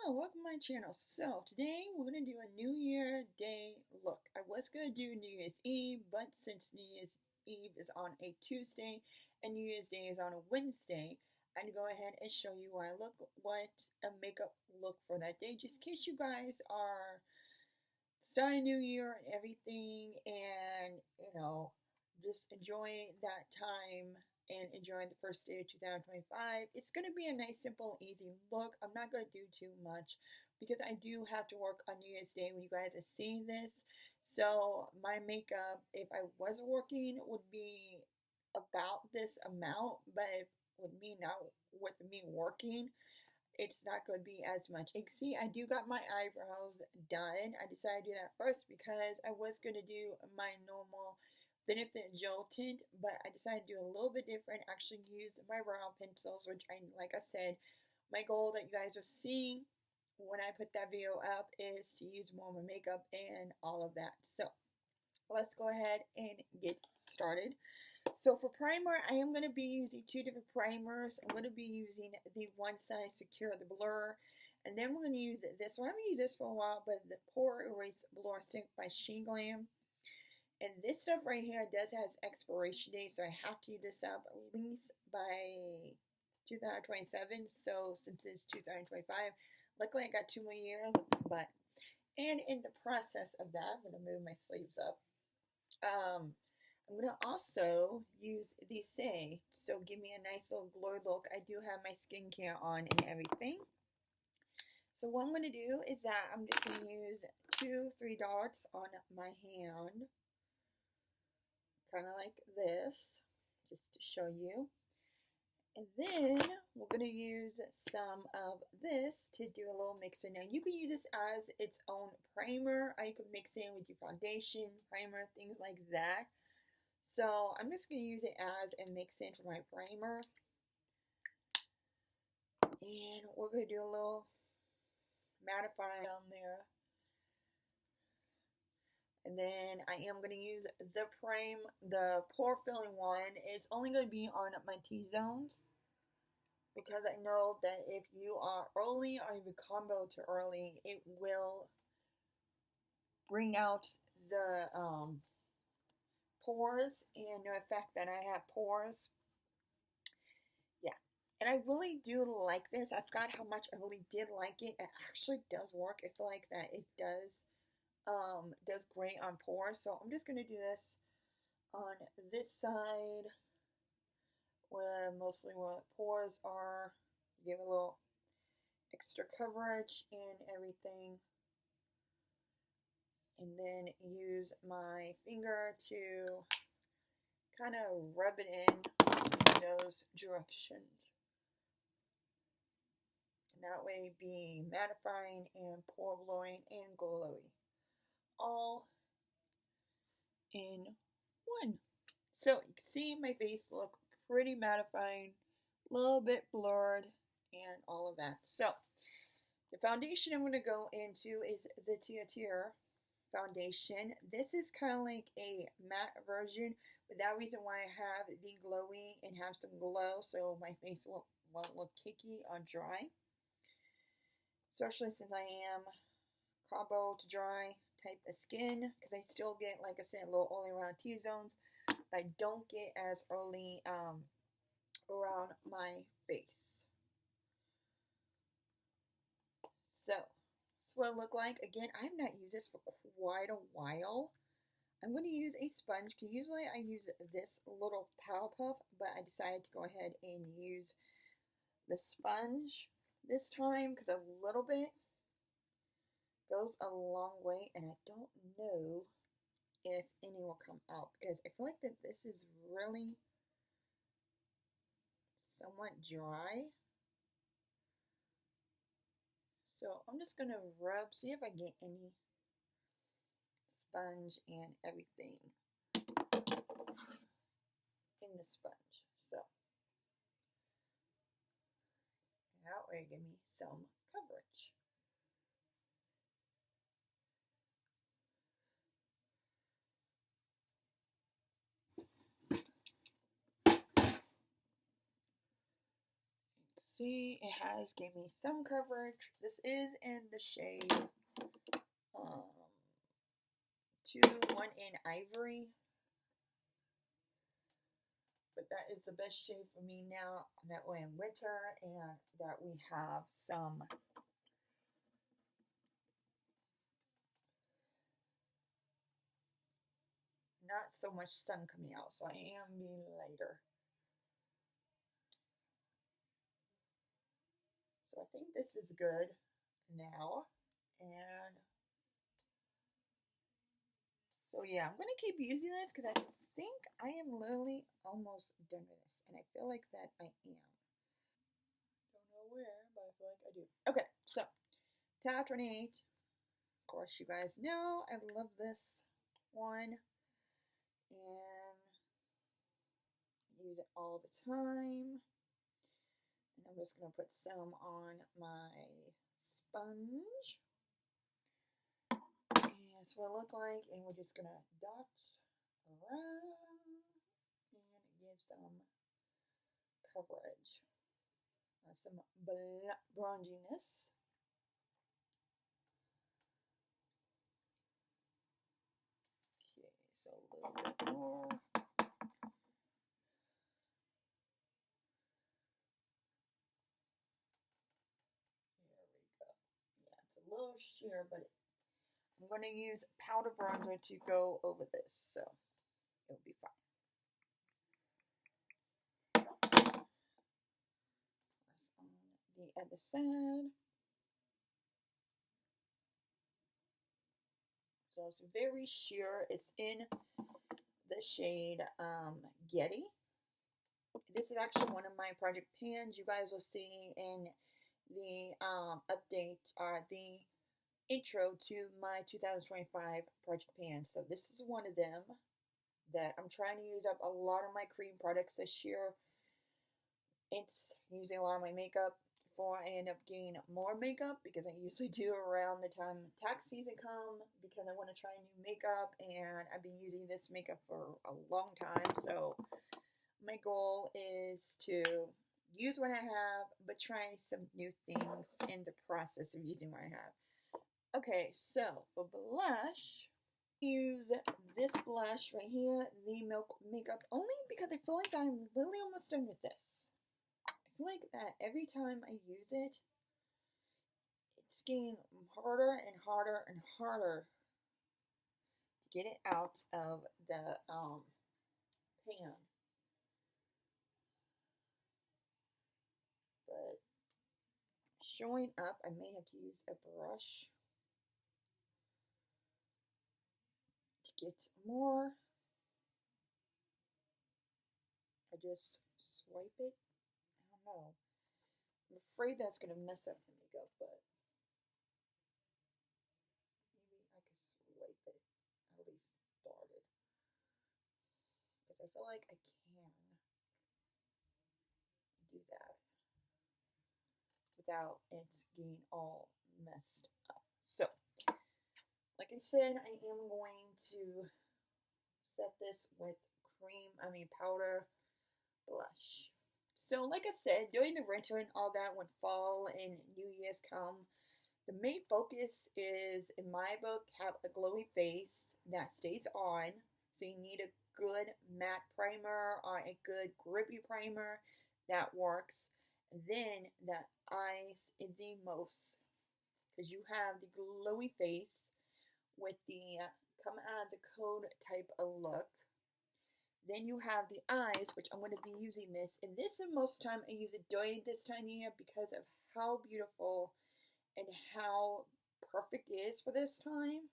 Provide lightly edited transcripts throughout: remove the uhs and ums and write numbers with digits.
Hello, welcome to my channel. So today we're going to do a New Year Day look. I was going to do New Year's Eve, but since New Year's Eve is on a Tuesday and New Year's Day is on a Wednesday, I'm going to go ahead and show you what a makeup look for that day, just in case you guys are starting New Year and everything and, just enjoy that time and enjoying the first day of 2025. It's going to be a nice, simple, easy look. I'm not going to do too much because I do have to work on New Year's Day when you guys are seeing this. So my makeup, if I was working, would be about this amount, but with me working, it's not going to be as much. You can see I do got my eyebrows done. I decided to do that first because I was going to do my normal Benefit Gel tint, but I decided to do a little bit different. Actually use my brow pencils, which like I said, my goal that you guys are seeing when I put that video up is to use more of my makeup and all of that. So let's go ahead and get started. So for primer, I am going to be using two different primers. I'm going to be using the One Size Secure the Blur, and then we're going to use this one. I haven't used this for a while, but the Pore Erase Blur Stick by Glam. And this stuff right here does has expiration date, so I have to use this up at least by 2027. So since it's 2025, luckily I got 2 more years. And in the process of that, I'm gonna move my sleeves up. I'm gonna also use the Saia, so give me a nice little glowy look. I do have my skincare on and everything. So what I'm gonna do is that I'm just gonna use 2-3 dots on my hand. Kind of like this, just to show you. And then we're going to use some of this to do a little mixing. Now you can use this as its own primer, or you can mix it in with your foundation, primer, things like that. So I'm just going to use it as a mix-in for my primer. And we're going to do a little mattifying down there. And then I am going to use the pore filling one. It's only going to be on my T-zones, because I know that if you are early or you combo too early, it will bring out the pores and the effect that I have pores. Yeah, and I really do like this. I forgot how much I really did like it. It actually does work. I feel like that it does great on pores. So I'm just going to do this on this side where mostly what pores are, give a little extra coverage and everything, and then use my finger to kind of rub it in those directions, and that way be mattifying and pore blowing and glowy all in one. So you can see my face look pretty mattifying, a little bit blurred, and all of that. So the foundation I'm going to go into is the Tier foundation. This is kind of like a matte version, but that reason why I have the glowy and have some glow, so my face won't look kicky or dry. Especially since I am combo to dry type of skin, because I still get, like I said, a little oily around T-zones, but I don't get as oily around my face. So that's what it look like. Again, I have not used this for quite a while. I'm going to use a sponge, because usually I use this little Power Puff, but I decided to go ahead and use the sponge this time, because a little bit goes a long way, and I don't know if any will come out, because I feel like that this is really somewhat dry. So I'm just going to rub, see if I get any sponge and everything in the sponge. So that way give me some coverage. See, it has gave me some coverage. This is in the shade 2-1 in ivory. But that is the best shade for me now that we're in winter and that we have some not so much sun coming out, so I am being lighter. So I think this is good now. And so yeah, I'm gonna keep using this because I think I am literally almost done with this, and I feel like that I am. Don't know where, but I feel like I do. Okay, so Tab 28. Of course, you guys know I love this one, and use it all the time. And I'm just gonna put some on my sponge. And that's what it look like, and we're just gonna dot around and give some coverage, some bronziness. Okay, so a little bit more. There we go. Yeah, it's a little sheer, but I'm going to use powder bronzer to go over this, so it'll be fine. Press on the other side. So it's very sheer. It's in the shade Getty. This is actually one of my project pans. You guys will see in the update the intro to my 2025 project pan. So this is one of them that I'm trying to use up a lot of my cream products this year. It's using a lot of my makeup before I end up getting more makeup, because I usually do around the time tax season come, because I want to try new makeup, and I've been using this makeup for a long time. So my goal is to use what I have, but try some new things in the process of using what I have. Okay, so for blush, use this blush right here, the Milk Makeup, only because I feel like I'm literally almost done with this. I feel like that every time I use it, it's getting harder and harder and harder to get it out of the pan. But showing up, I may have to use a brush to get more. I just swipe it. I don't know. I'm afraid that's going to mess up the makeup, but maybe I could swipe it. At least started. Because I feel like I can do that without it getting all messed up. So, like I said, I am going to set this with powder blush. So, like I said, during the winter and all that, when fall and New Year's come, the main focus is, in my book, have a glowy face that stays on. So you need a good matte primer or a good grippy primer that works. And then the eyes is the most, because you have the glowy face with the come out of the cold type of look. Then you have the eyes, which I'm going to be using this, and this is most time I use it during this time of year because of how beautiful and how perfect it is for this time.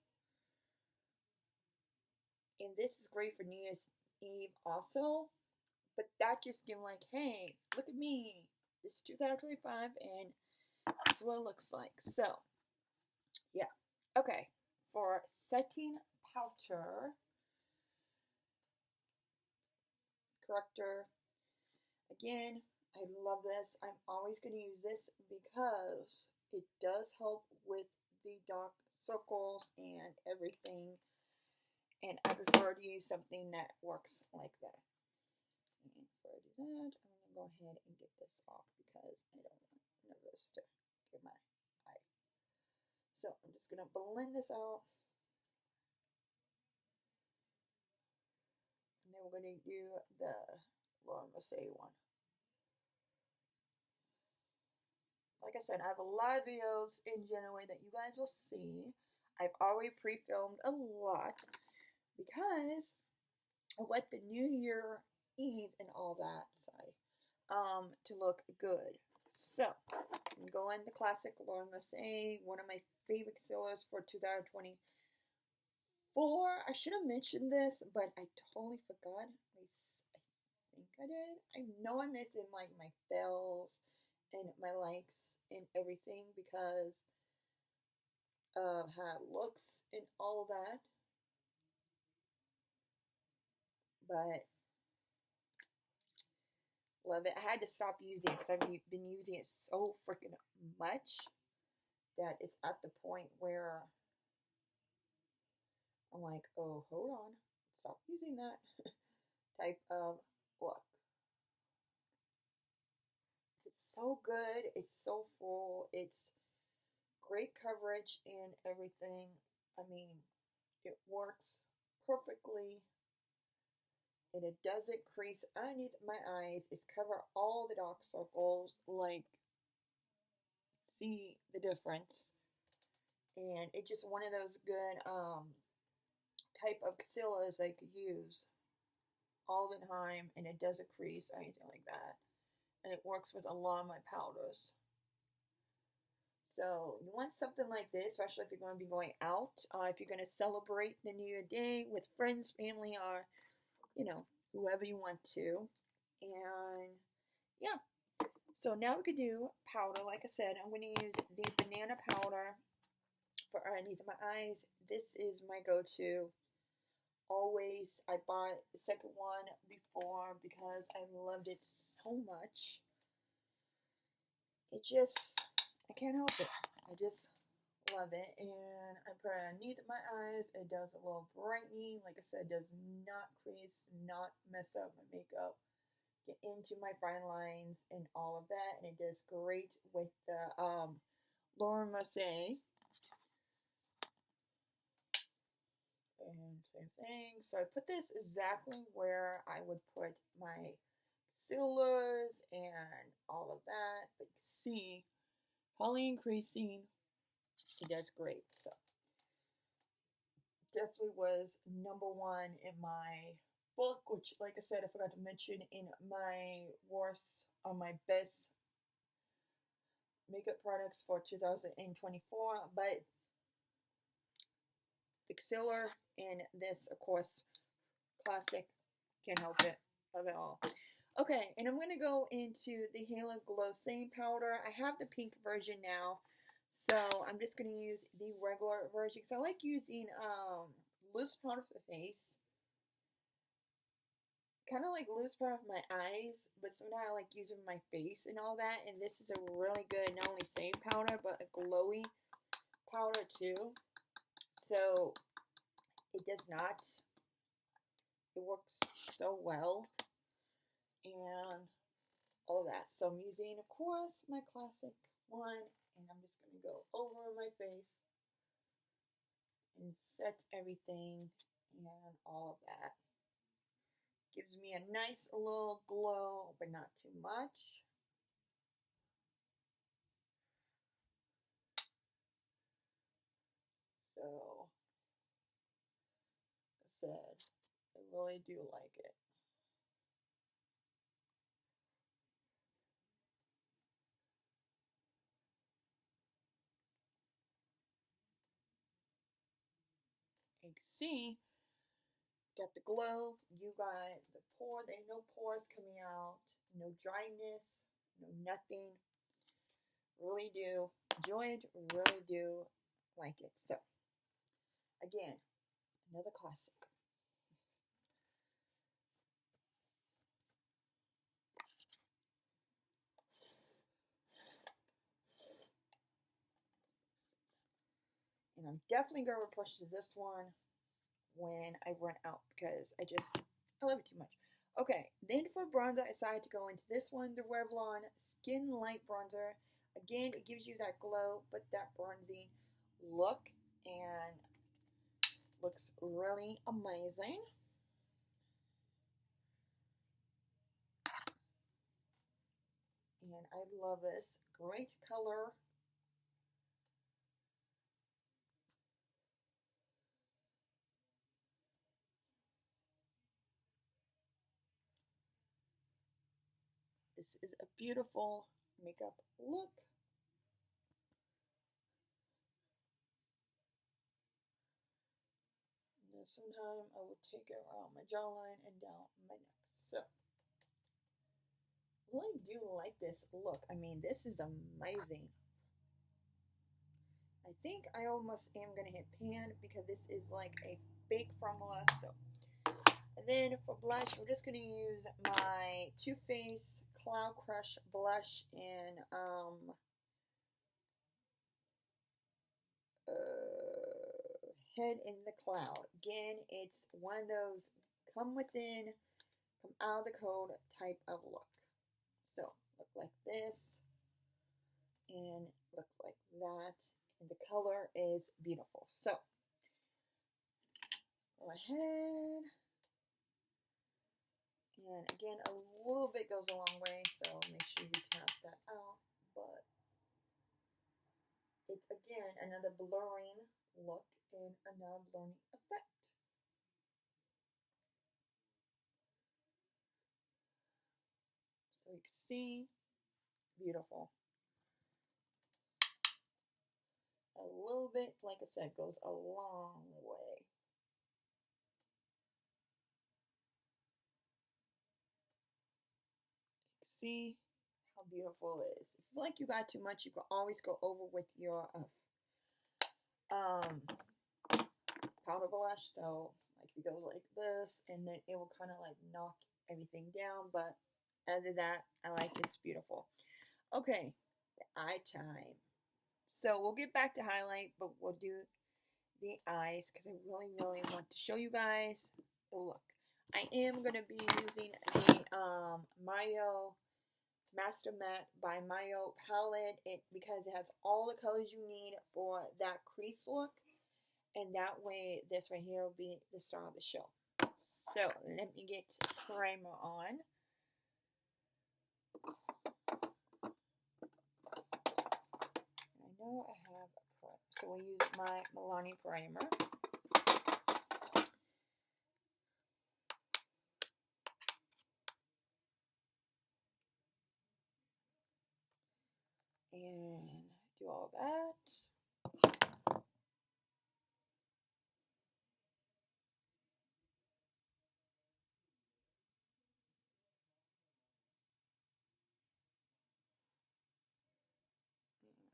And this is great for New Year's Eve also. But that just gives like, hey, look at me. This is 2025 and this is what it looks like. So, yeah. Okay. For setting powder, corrector, again, I love this. I'm always going to use this because it does help with the dark circles and everything. And I prefer to use something that works like that. And before I do that, I'm going go ahead and get this off because I don't want none of this to get my eye. So I'm just going to blend this out. And then we're going to do the mercier one. Like I said, I have a lot of videos in January that you guys will see. I've already pre-filmed a lot because I want the New Year Eve and all that, to look good. So, I'm going the classic mercier, one of my favorite concealers for 2024. I should have mentioned this, but I totally forgot. I think I did. I know I mentioned like my bells and my likes and everything because of how it looks and all that. But love it. I had to stop using it because I've been using it so freaking much that it's at the point where I'm like, oh, hold on, stop using that type of look. It's so good. It's so full. It's great coverage and everything. I mean, it works perfectly. And it doesn't crease underneath my eyes. It's cover all the dark circles. Like, see the difference. And it's just one of those good type of concealers I could use all the time. And it doesn't crease or anything like that. And it works with a lot of my powders. So you want something like this, especially if you're going to be going out, if you're going to celebrate the New Year Day with friends, family, or, you know, whoever you want to. And yeah, so now we could do powder. Like I said, I'm going to use the banana powder for underneath my eyes. This is my go-to. Always, I bought the second one before because I loved it so much. It just, I can't help it. I just love it. And I put it underneath my eyes. It does a little brightening. Like I said, does not crease, not mess up my makeup, get into my fine lines and all of that. And it does great with the mercier. And same thing. So I put this exactly where I would put my concealers and all of that. But you see, probably increasing, it does great. So definitely was number one in my book, which, like I said, I forgot to mention in my worst, on my best makeup products for 2024. But the concealer and this, of course, classic, can't help it, love it all. Okay, and I'm going to go into the Halo Glow Setting Powder. I have the pink version now, so I'm just going to use the regular version because I like using loose powder for the face. Kind of like loose powder for my eyes, but sometimes I like using my face and all that. And this is a really good, not only setting powder, but a glowy powder too. So it does not, it works so well. And all of that. So I'm using, of course, my classic one, and I'm just going to go over my face and set everything and all of that. Gives me a nice little glow, but not too much. So, like I said, I really do like it. You can see, got the glow, you got the pore, there ain't no pores coming out, no dryness, no nothing. Really do enjoy it, really do like it. So, again, another classic. And I'm definitely going to repurchase this one when I run out because I love it too much. Okay, then for bronzer, I decided to go into this one, the Revlon Skin Light Bronzer. Again, it gives you that glow, but that bronzy look, and looks really amazing. And I love this. Great color. This is a beautiful makeup look. Now sometime I will take it around my jawline and down my neck. So I really do like this look. I mean, this is amazing. I think I almost am going to hit pan because this is like a fake formula. So, and then for blush, we're just going to use my Too Faced Cloud Crush blush in Head in the Cloud. Again, it's one of those come within, come out of the cold type of look. So, look like this and look like that. And the color is beautiful. So, go ahead. And again, a little bit goes a long way, so make sure you tap that out. But it's again another blurring look and another blurring effect. So you can see, beautiful. A little bit, like I said, goes a long way. See how beautiful it is. If you feel like you got too much, you can always go over with your powder blush. So like you go like this, and then it will kind of like knock everything down. But other than that, I like it's beautiful. Okay, the eye time. So we'll get back to highlight, but we'll do the eyes because I really, really want to show you guys the look. I am going to be using the Mayo Master Matte by Mayo palette because it has all the colors you need for that crease look. And that way, this right here will be the star of the show. So, let me get primer on. I know I have a primer, so we'll use my Millani primer. And do all that.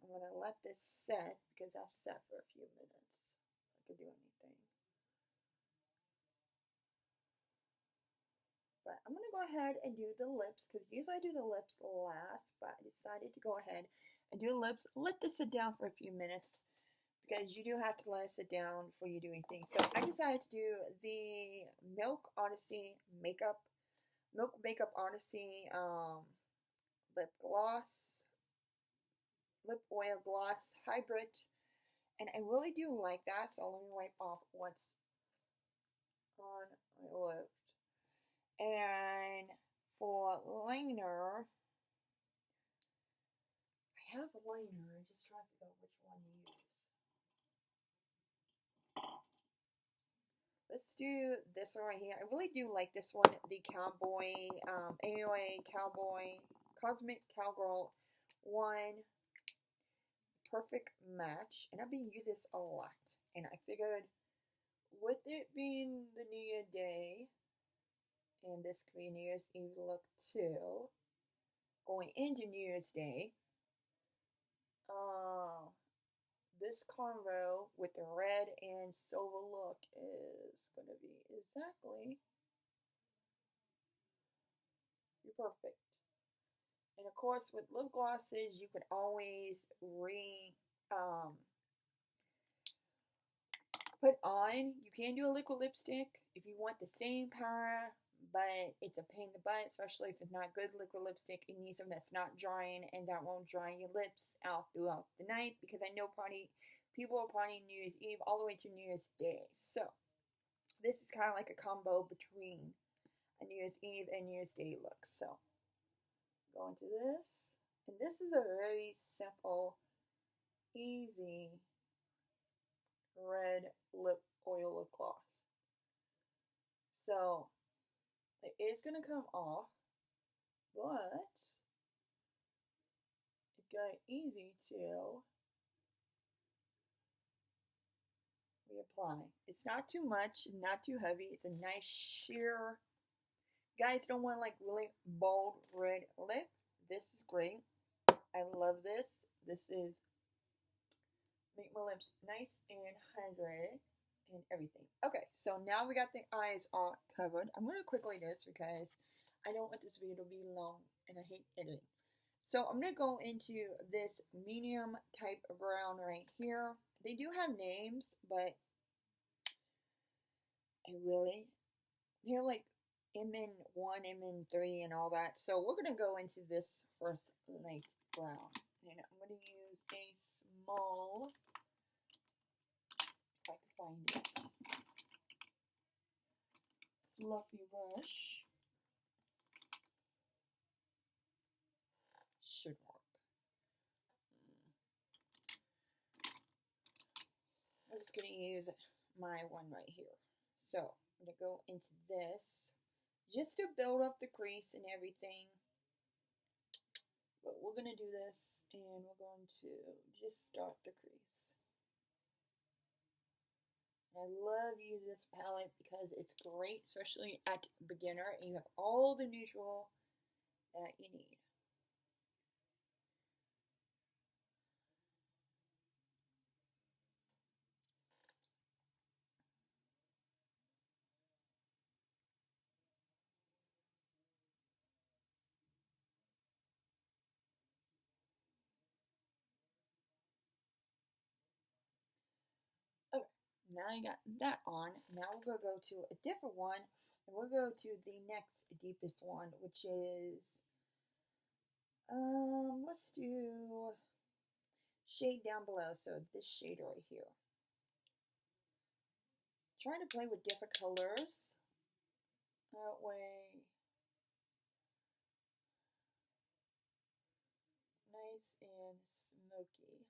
I'm going to let this set because I've set for a few minutes. I could do anything. But I'm going to go ahead and do the lips because usually I do the lips last, but I decided to go ahead and do the lips. Let this sit down for a few minutes because you do have to let it sit down before you do anything. So I decided to do the Milk Makeup Odyssey lip gloss, lip oil gloss hybrid, and I really do like that. So let me wipe off what's on my lip. And for liner, I have a liner. I just trying to figure out which one to use. Let's do this one right here. I really do like this one, the Cowboy, AOA Cowboy Cosmic Cowgirl one. Perfect match. And I've been using this a lot. And I figured with it being the New Year Day, and this could be New Year's Eve look too, going into New Year's Day, this convo with the red and silver look is going to be exactly perfect. And of course, with lip glosses, you could always put on. You can do a liquid lipstick if you want the staying power, but it's a pain in the butt, especially if it's not good liquid lipstick. You need something that's not drying and that won't dry your lips out throughout the night, because I know people are partying New Year's Eve all the way to New Year's Day. So this is kind of like a combo between a New Year's Eve and New Year's Day look. So go into this, and this is a very simple, easy red lip oil lip gloss. So it is going to come off, but it's got easy to reapply. It's not too much, not too heavy. It's a nice sheer. Guys don't want like really bold red lip. This is great. I love this. This is make my lips nice and hydrated and everything. Okay, so now we got the eyes all covered. I'm going to quickly do this because I don't want this video to be long and I hate editing. So I'm going to go into this medium type brown right here. They do have names, but they're like MN1, MN3 and all that. So we're going to go into this first light brown. And I'm going to use a small, if I can find it, fluffy brush. Should work. I'm just going to use my one right here. So I'm going to go into this just to build up the crease and everything. But we're going to do this and we're going to just start the crease. I love using this palette because it's great, especially at beginner, and you have all the neutral that you need. Okay, now you got that on. Now we're going to go to a different one, and we'll go to the next deepest one, which is, let's do shade down below. So this shade right here. Trying to play with different colors. That way, nice and smoky.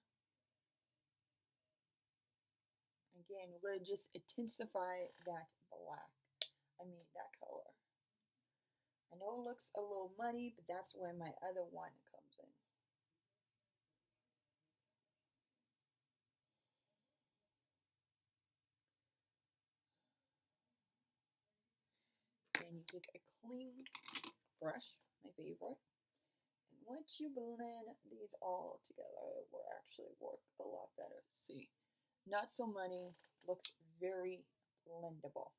Again, we're going to just intensify that black. That color. I know it looks a little muddy, but that's where my other one comes in. And you take a clean brush, my favorite, and once you blend these all together, it will actually work a lot better. See, not so muddy, looks very blendable.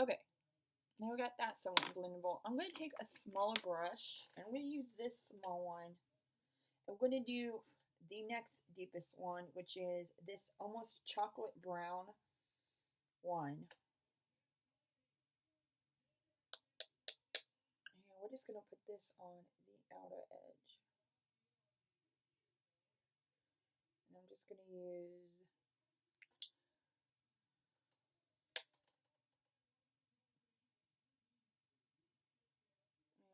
Okay, now we got that somewhat blendable. I'm going to take a smaller brush, and I'm going to use this small one. I'm going to do the next deepest one, which is this almost chocolate brown one. And we're just going to put this on the outer edge. And I'm just going to use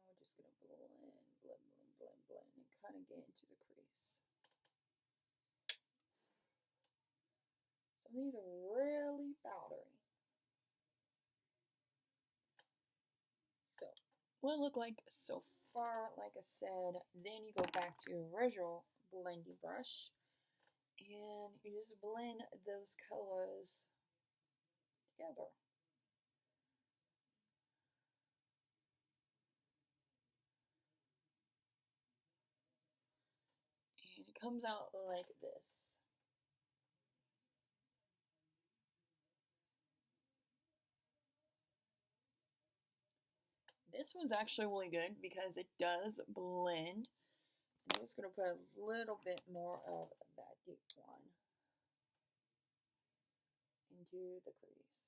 we're just going to blend, and kind of get into the crease. Some of these are really powdery. So, what it look like so far, like I said, then you go back to your original blending brush, and you just blend those colors together. And it comes out like this. This one's actually really good because it does blend. I'm just going to put a little bit more of that deep one into the crease.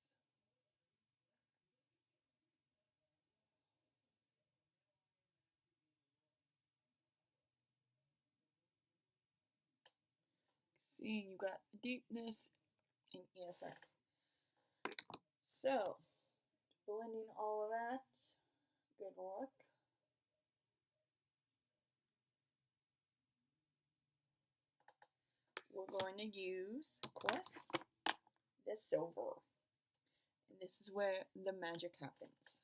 See, you got deepness and ESR. So, blending all of that. Good work. We're going to use, of course, the silver. And this is where the magic happens.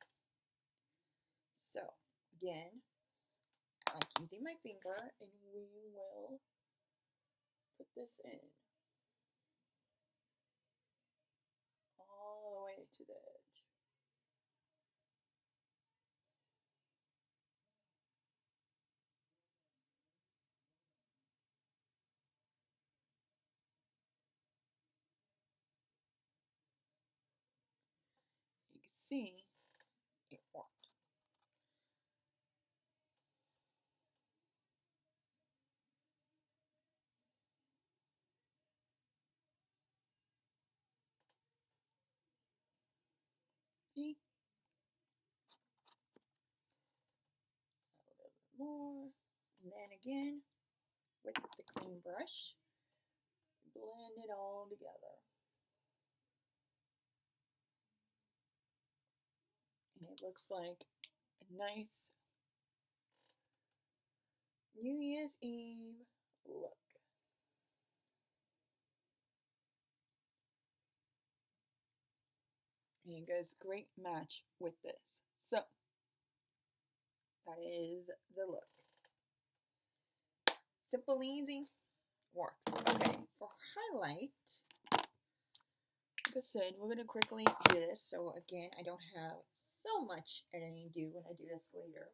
So, again, I like using my finger, and we will put this in all the way to the edge. You can see it worked. See? A little bit more. And then again, with the clean brush, blend it all together. And it looks like a nice New Year's Eve look. And it goes great match with this. So, that is the look. Simple, easy, works. Okay, for highlight, like I said, we're going to quickly do this. So again, I don't have so much editing to do when I do this later.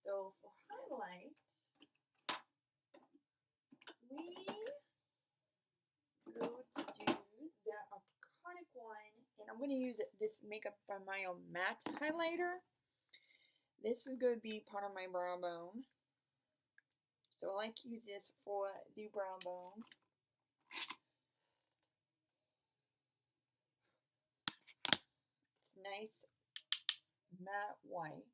So for highlight, we go to do the iconic one, and I'm going to use this Makeup by Mayo matte highlighter. This is going to be part of my brow bone. So I like to use this for the brow bone. It's nice matte white,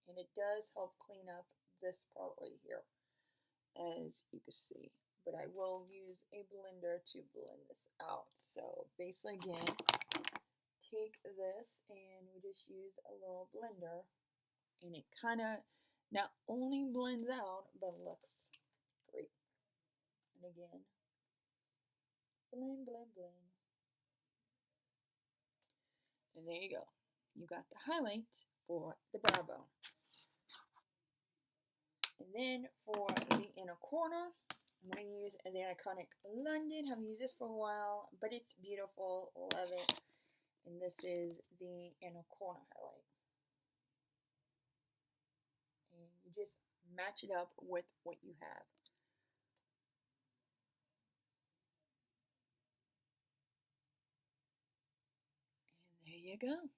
and it does help clean up this part right here, as you can see. But I will use a blender to blend this out. So basically, again, take this and we just use a little blender, and it kind of not only blends out but looks great. And again, blend, blend, blend. And there you go. You got the highlight for the brow bone. And then for the inner corner, I'm going to use the iconic London. I've used this for a while, but it's beautiful. Love it. And this is the inner corner highlight. And you just match it up with what you have. And there you go.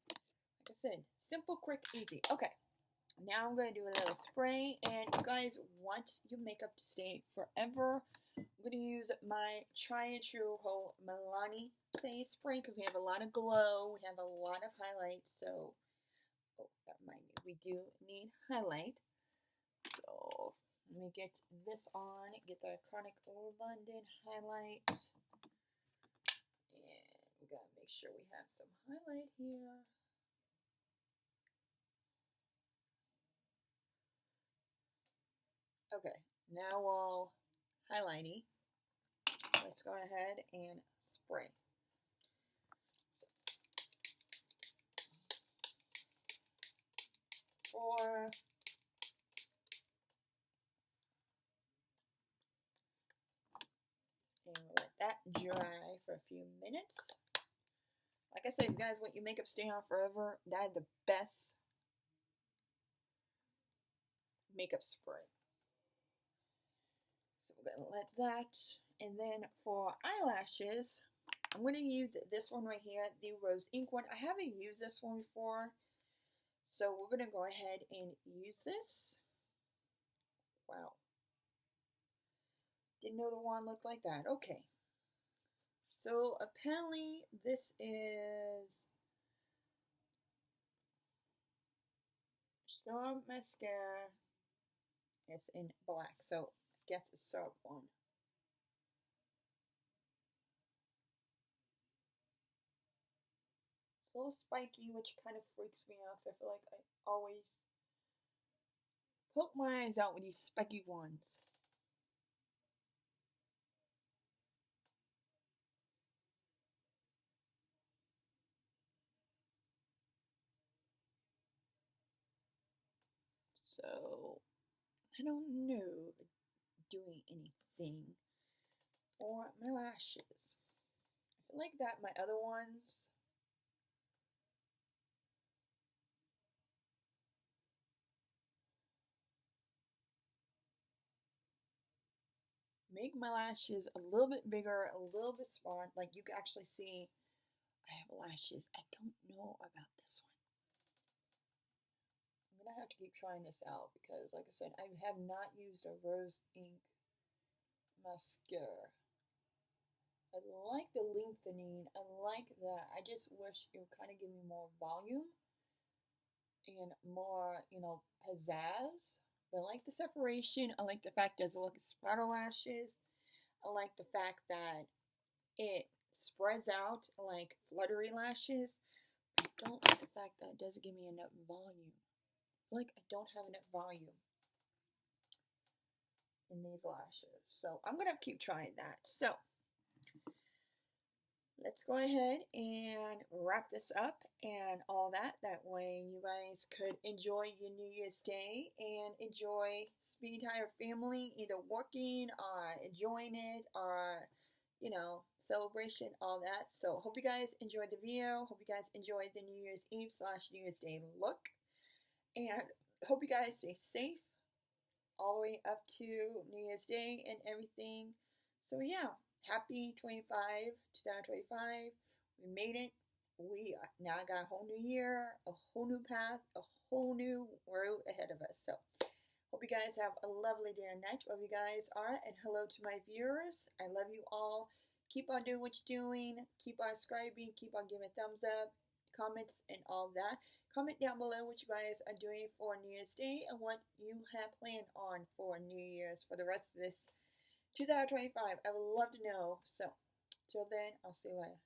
Like I said, simple, quick, easy. Okay. Now I'm going to do a little spray, and you guys want your makeup to stay forever. I'm going to use my tried and true whole Millani Saia spray because we have a lot of glow, we have a lot of highlight, so, oh, that reminds me, we do need highlight. So, let me get this on, get the iconic London highlight, and we got to make sure we have some highlight here. Okay, now all highlighty, let's go ahead and spray. So, and we'll let that dry for a few minutes. Like I said, if you guys want your makeup stay on forever, that is the best makeup spray. So we're going to let that, and then for eyelashes, I'm going to use this one right here, the rose ink one. I haven't used this one before, so we're going to go ahead and use this. Wow. Didn't know the wand looked like that. Okay. So apparently this is Serum mascara. It's in black, so I guess it's syrup one. It's a little spiky, which kind of freaks me out because I feel like I always poke my eyes out with these spiky ones. So I don't know doing anything. Or my lashes. I feel like that my other ones make my lashes a little bit bigger, a little bit smaller. Like you can actually see I have lashes. I don't know about this one. I'm gonna have to keep trying this out because, like I said, I have not used a rose ink mascara. I like the lengthening. I like that. I just wish it would kind of give me more volume and more, pizzazz. But I like the separation. I like the fact that it looks like spiral lashes. I like the fact that it spreads out like fluttery lashes. I don't like the fact that it doesn't give me enough volume. Like I don't have enough volume in these lashes. So I'm going to keep trying that. So let's go ahead and wrap this up and all that. That way you guys could enjoy your New Year's Day and enjoy the entire family, either working or enjoying it or, celebration, all that. So hope you guys enjoyed the video. Hope you guys enjoyed the New Year's Eve / New Year's Day look. And hope you guys stay safe all the way up to New Year's Day and everything. So yeah, happy 2025. We made it. We now got a whole new year, a whole new path, a whole new road ahead of us. So hope you guys have a lovely day and night wherever you guys are. And hello to my viewers. I love you all. Keep on doing what you're doing. Keep on subscribing. Keep on giving a thumbs up, comments, and all that. Comment down below what you guys are doing for New Year's Day and what you have planned on for New Year's for the rest of this 2025. I would love to know. So, till then, I'll see you later.